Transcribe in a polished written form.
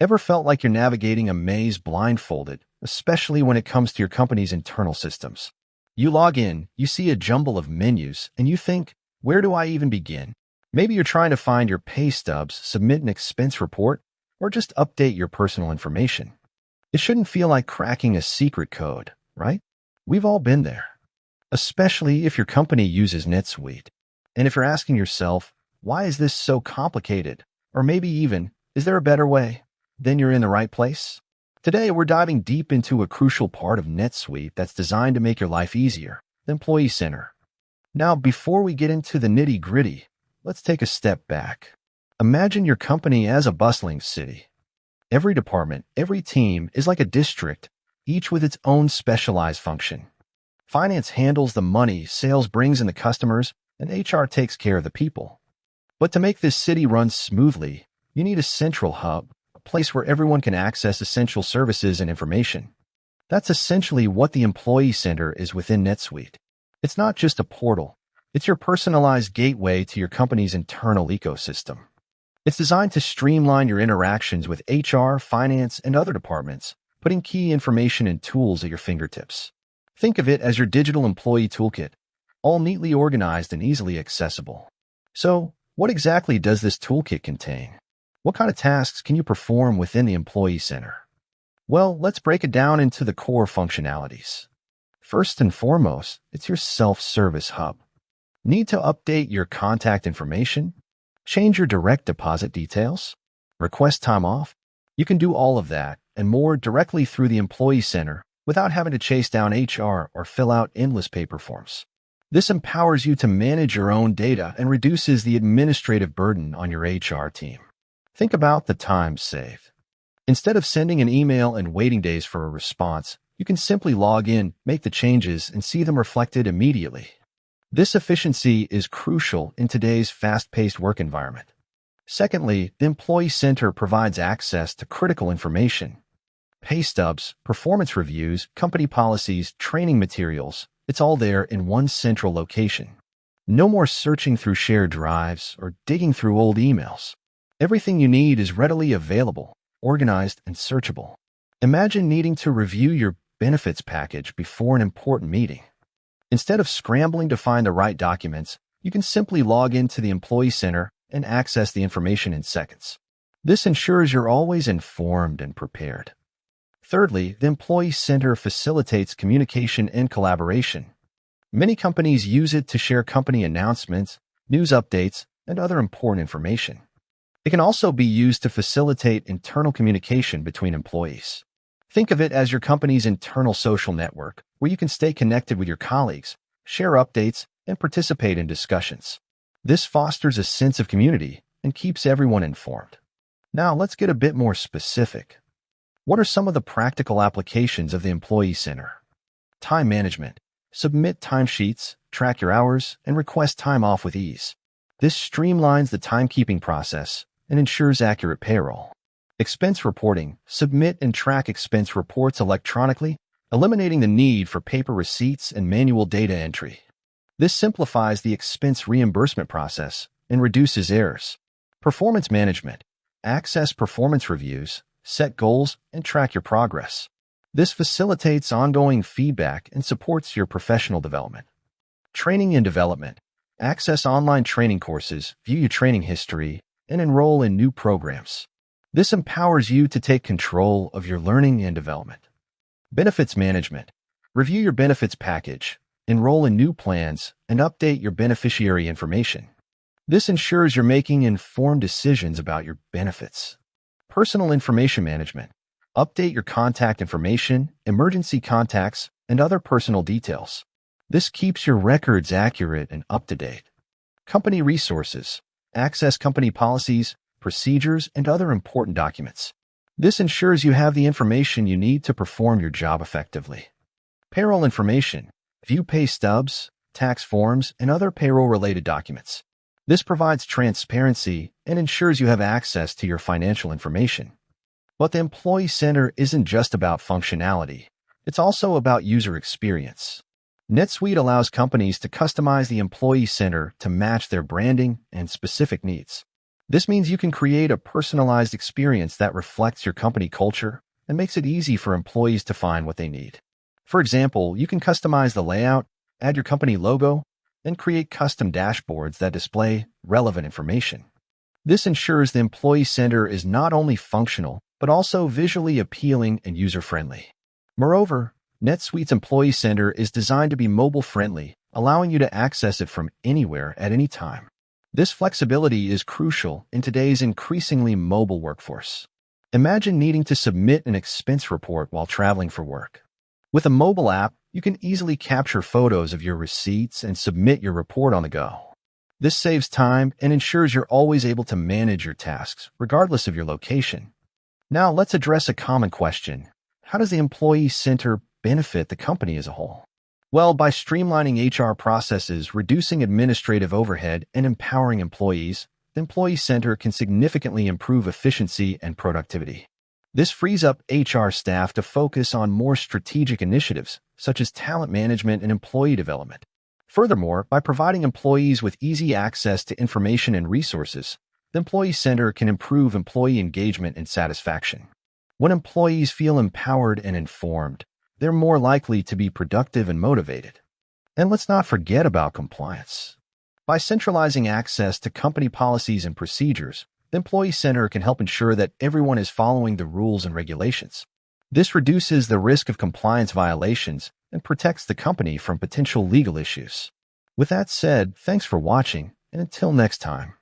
Ever felt like you're navigating a maze blindfolded, especially when it comes to your company's internal systems? You log in, you see a jumble of menus, and you think, where do I even begin? Maybe you're trying to find your pay stubs, submit an expense report, or just update your personal information. It shouldn't feel like cracking a secret code, right? We've all been there, especially if your company uses NetSuite. And if you're asking yourself, why is this so complicated? Or maybe even, is there a better way? Then you're in the right place. Today, we're diving deep into a crucial part of NetSuite that's designed to make your life easier, the Employee Center. Now, before we get into the nitty-gritty, let's take a step back. Imagine your company as a bustling city. Every department, every team is like a district, each with its own specialized function. Finance handles the money, sales brings in the customers, and HR takes care of the people. But to make this city run smoothly, you need a central hub, a place where everyone can access essential services and information. That's essentially what the Employee Center is within NetSuite. It's not just a portal. It's your personalized gateway to your company's internal ecosystem. It's designed to streamline your interactions with HR, finance, and other departments, putting key information and tools at your fingertips. Think of it as your digital employee toolkit, all neatly organized and easily accessible. So, what exactly does this toolkit contain? What kind of tasks can you perform within the Employee Center? Well, let's break it down into the core functionalities. First and foremost, it's your self-service hub. Need to update your contact information? Change your direct deposit details? Request time off? You can do all of that and more directly through the Employee Center without having to chase down HR or fill out endless paper forms. This empowers you to manage your own data and reduces the administrative burden on your HR team. Think about the time saved. Instead of sending an email and waiting days for a response, you can simply log in, make the changes, and see them reflected immediately. This efficiency is crucial in today's fast-paced work environment. Secondly, the Employee Center provides access to critical information. Pay stubs, performance reviews, company policies, training materials, it's all there in one central location. No more searching through shared drives or digging through old emails. Everything you need is readily available, organized, and searchable. Imagine needing to review your benefits package before an important meeting. Instead of scrambling to find the right documents, you can simply log into the Employee Center and access the information in seconds. This ensures you're always informed and prepared. Thirdly, the Employee Center facilitates communication and collaboration. Many companies use it to share company announcements, news updates, and other important information. It can also be used to facilitate internal communication between employees. Think of it as your company's internal social network, where you can stay connected with your colleagues, share updates, and participate in discussions. This fosters a sense of community and keeps everyone informed. Now, let's get a bit more specific. What are some of the practical applications of the Employee Center? Time management. Submit timesheets, track your hours, and request time off with ease. This streamlines the timekeeping process and ensures accurate payroll. Expense reporting. Submit and track expense reports electronically, eliminating the need for paper receipts and manual data entry. This simplifies the expense reimbursement process and reduces errors. Performance management. Access performance reviews, set goals, and track your progress. This facilitates ongoing feedback and supports your professional development. Training and development. Access online training courses, view your training history, and enroll in new programs. This empowers you to take control of your learning and development. Benefits management. Review your benefits package, enroll in new plans, and update your beneficiary information. This ensures you're making informed decisions about your benefits. Personal information management. Update your contact information, emergency contacts, and other personal details. This keeps your records accurate and up to date. Company resources. Access company policies, procedures, and other important documents. This ensures you have the information you need to perform your job effectively. Payroll information. View pay stubs, tax forms, and other payroll-related documents. This provides transparency and ensures you have access to your financial information. But the Employee Center isn't just about functionality. It's also about user experience. NetSuite allows companies to customize the Employee Center to match their branding and specific needs. This means you can create a personalized experience that reflects your company culture and makes it easy for employees to find what they need. For example, you can customize the layout, add your company logo, and create custom dashboards that display relevant information. This ensures the Employee Center is not only functional, but also visually appealing and user-friendly. Moreover, NetSuite's Employee Center is designed to be mobile-friendly, allowing you to access it from anywhere at any time. This flexibility is crucial in today's increasingly mobile workforce. Imagine needing to submit an expense report while traveling for work. With a mobile app, you can easily capture photos of your receipts and submit your report on the go. This saves time and ensures you're always able to manage your tasks, regardless of your location. Now, let's address a common question. How does the Employee Center benefit the company as a whole? Well, by streamlining HR processes, reducing administrative overhead, and empowering employees, the Employee Center can significantly improve efficiency and productivity. This frees up HR staff to focus on more strategic initiatives, such as talent management and employee development. Furthermore, by providing employees with easy access to information and resources, the Employee Center can improve employee engagement and satisfaction. When employees feel empowered and informed, they're more likely to be productive and motivated. And let's not forget about compliance. By centralizing access to company policies and procedures, the Employee Center can help ensure that everyone is following the rules and regulations. This reduces the risk of compliance violations and protects the company from potential legal issues. With that said, thanks for watching, and until next time.